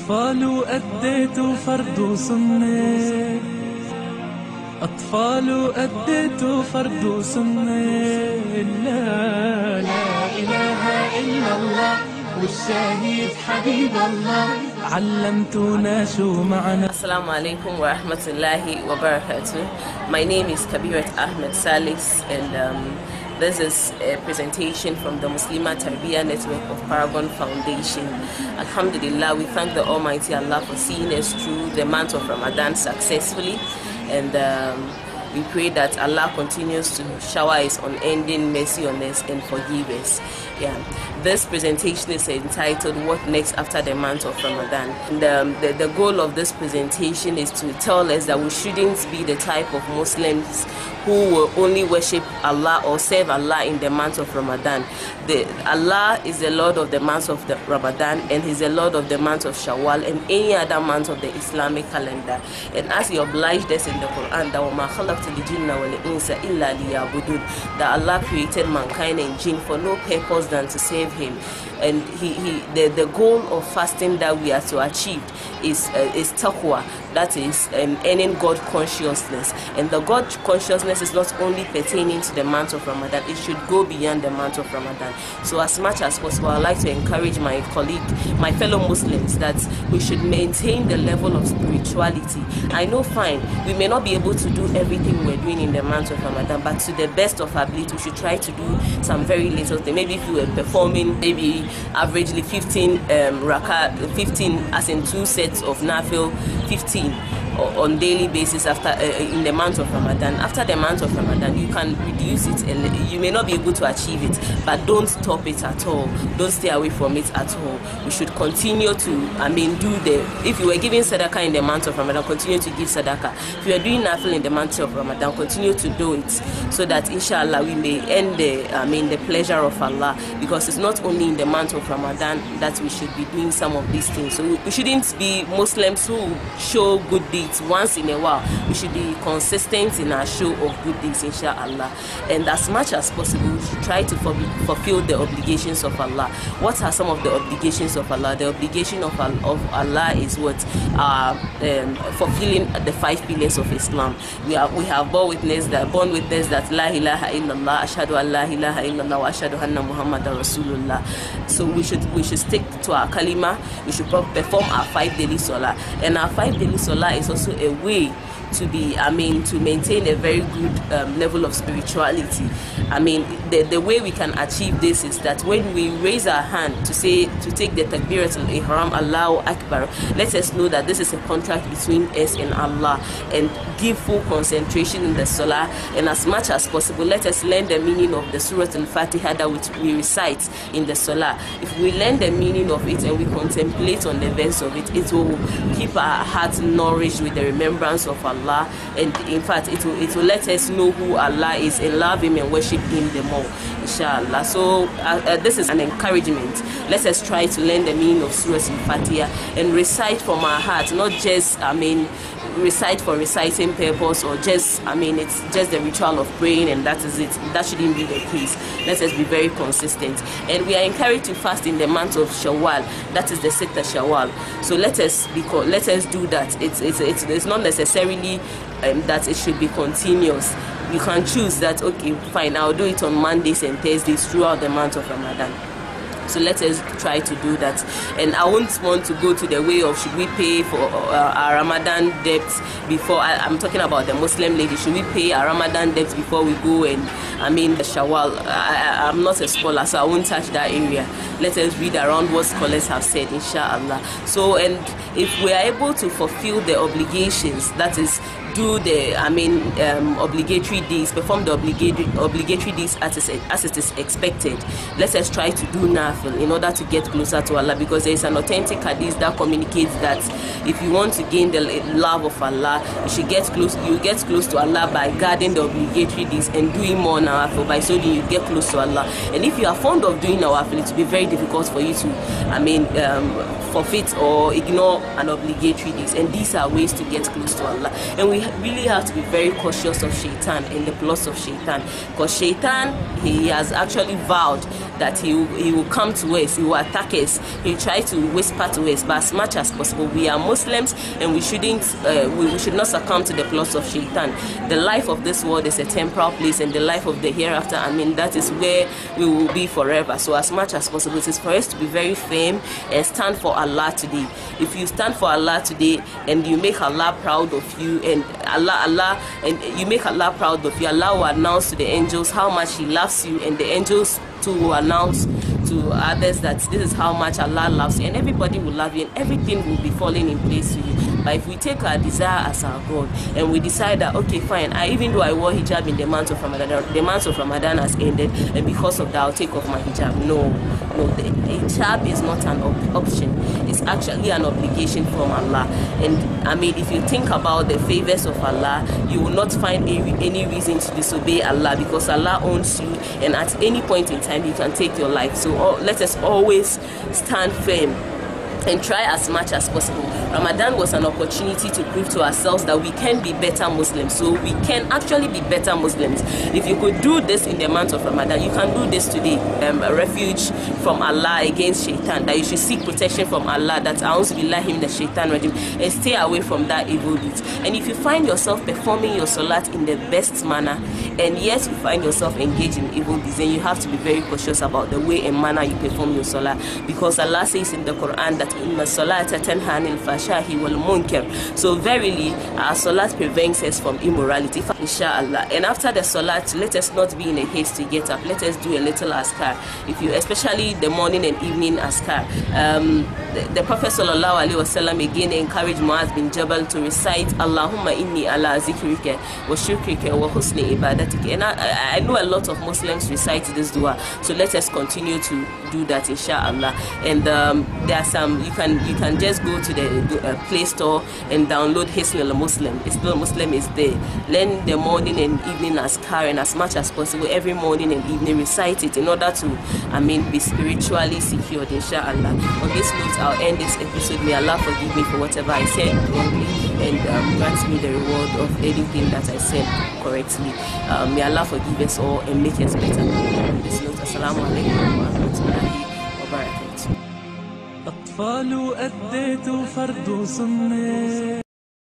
أطفال أديتوا فرض وسنة، أطفال أديتوا فرض وسنة، لا إله إلا الله والشهيد حبيب الله، علمتونا شو معنى. Assalamu alaikum wa rahmatullahi wa barakatuh. My name is Kabirat Ahmed Salihs, and this is a presentation from the Muslimah Tarbiyah Network of Paragon Foundation. Alhamdulillah, we thank the Almighty Allah for seeing us through the month of Ramadan successfully, and we pray that Allah continues to shower His unending mercy on us and forgive us. This presentation is entitled "What Next After the Month of Ramadan?" And the goal of this presentation is to tell us that we shouldn't be the type of Muslims who will only worship Allah or serve Allah in the month of Ramadan. Allah is the Lord of the month of the Ramadan, and He's the Lord of the month of Shawwal and any other month of the Islamic calendar. And as He obliged us in the Quran, that وَمَا خَلَقْتُ الْجِنَّ وَالْإِنسَ إِلَّا لِيَعْبُدُونَ, that Allah created mankind and jinn for no purpose than to serve Him. And the goal of fasting that we are to achieve is taqwa, that is earning God consciousness. And the God consciousness is not only pertaining to the month of Ramadan, it should go beyond the month of Ramadan. So as much as possible, I'd like to encourage my fellow Muslims, that we should maintain the level of spirituality. I know, fine, we may not be able to do everything we're doing in the month of Ramadan, but to the best of our ability, we should try to do some very little thing. Maybe if you were performing maybe averagely 15 15 as in 2 sets of nafil, 15 on daily basis after in the month of Ramadan. After the month of Ramadan, you can reduce it, and you may not be able to achieve it, but don't stop it at all. Don't stay away from it at all. We should continue to, if you were giving sadaqah in the month of Ramadan, continue to give sadaqah. If you are doing nafil in the month of Ramadan, continue to do it, so that inshallah we may end the pleasure of Allah, because it's not only in the month of Ramadan that we should be doing some of these things. So we shouldn't be Muslims who show good deeds once in a while. We should be consistent in our show of good deeds, inshallah. And as much as possible, we should try to fulfill the obligations of Allah. What are some of the obligations of Allah? The obligation of Allah is what? Fulfilling the 5 pillars of Islam. We have borne witness that La ilaha illallah, ashhadu an la ilaha illallah, wa ashhadu anna Muhammadan Rasulullah. So we should stick to our kalima. We should perform our 5 daily salah, and our 5 daily salah is also a way to maintain a very good level of spirituality. The way we can achieve this is that when we raise our hand to take the takbirat al-ihram, Allahu Akbar, let us know that this is a contract between us and Allah, and give full concentration in the salah. And as much as possible, let us learn the meaning of the surah al-Fatiha that we recite in the salah. If we learn the meaning of it and we contemplate on the verse of it, it will keep our hearts nourished with the remembrance of Allah, and in fact it will let us know who Allah is and love Him and worship Him the more, inshallah. So this is an encouragement. Let us try to learn the meaning of Surah Al-Fatiha and recite from our heart, not just recite for reciting purpose, or just it's just the ritual of praying and that is it. That shouldn't be the case. Let us be very consistent, and we are encouraged to fast in the month of Shawwal, that is the 6th of Shawwal. So let us do that. It's not necessarily that it should be continuous. You can choose that, okay, fine, I'll do it on Mondays and Thursdays throughout the month of Ramadan. So let us try to do that. And I won't want to go to the way of should we pay for our Ramadan debts before. I'm talking about the Muslim lady. Should we pay our Ramadan debts before we go and the Shawwal? I'm not a scholar, so I won't touch that area. Let us read around what scholars have said, inshallah. So, and if we are able to fulfill the obligations, that is, do the obligatory deeds, perform the obligatory deeds as it is expected, let us try to do nafil in order to get closer to Allah, because there is an authentic hadith that communicates that if you want to gain the love of Allah, you get close to Allah by guarding the obligatory deeds and doing more nafil. By so doing, you get close to Allah. And if you are fond of doing nafil, it will be very difficult for you to forfeit or ignore an obligatory deeds, and these are ways to get close to Allah. And we really have to be very cautious of shaitan and the plots of shaitan, because shaitan, he has actually vowed that he will come to us, he will attack us, he will try to whisper to us. But as much as possible, we are Muslims, and we shouldn't, we should not succumb to the plots of Shaitan. The life of this world is a temporal place, and the life of the hereafter, that is where we will be forever. So as much as possible, it is for us to be very firm and stand for Allah today. If you stand for Allah today and you make Allah proud of you, and you make Allah proud of you, Allah will announce to the angels how much He loves you, and the angels too will announce to others that this is how much Allah loves you, and everybody will love you, and everything will be falling in place to you. But if we take our desire as our God, and we decide that, okay, fine, even though I wore hijab in the month of Ramadan, the month of Ramadan has ended, and because of that I'll take off my hijab. No, the hijab is not an option. It's actually an obligation from Allah. And if you think about the favors of Allah, you will not find any reason to disobey Allah, because Allah owns you, and at any point in time He can take your life. So let us always stand firm and try as much as possible. Ramadan was an opportunity to prove to ourselves that we can be better Muslims. So we can actually be better Muslims. If you could do this in the month of Ramadan, you can do this today. A refuge from Allah against Shaitan, that you should seek protection from Allah, that a'udhu billahi minash shaitan rajim, and stay away from that evil deeds. And if you find yourself performing your salat in the best manner, and yet you find yourself engaged in evil deeds, then you have to be very cautious about the way and manner you perform your salah, because Allah says in the Quran that inna salata tanha anil fahsha'i wal munkar. So verily our salat prevents us from immorality, inshallah. And after the salat, let us not be in a haste to get up. Let us do a little askar, especially the morning and evening askar. The Prophet sallallahu alaihi wasallam again encouraged Muaz bin Jabal to recite Allahumma inni ala zikrika wa shukrika wa husni ibadatika. And I know a lot of Muslims recite this dua, so let us continue to do that, inshallah. And there are some, you can just go to the Play Store and download Hisnul Muslim. Hisnul Muslim is there. Learn the morning and evening askar, and as much as possible every morning and evening recite it, in order to be spiritually secured, inshallah. On this note, I'll end this episode. May Allah forgive me for whatever I said wrongly, and grant me the reward of anything that I said correctly. May Allah forgive us all and make us better. On this note, assalamu alaikum wa rahmatullahi wa barakatuh. أطفال أديت فرد صمي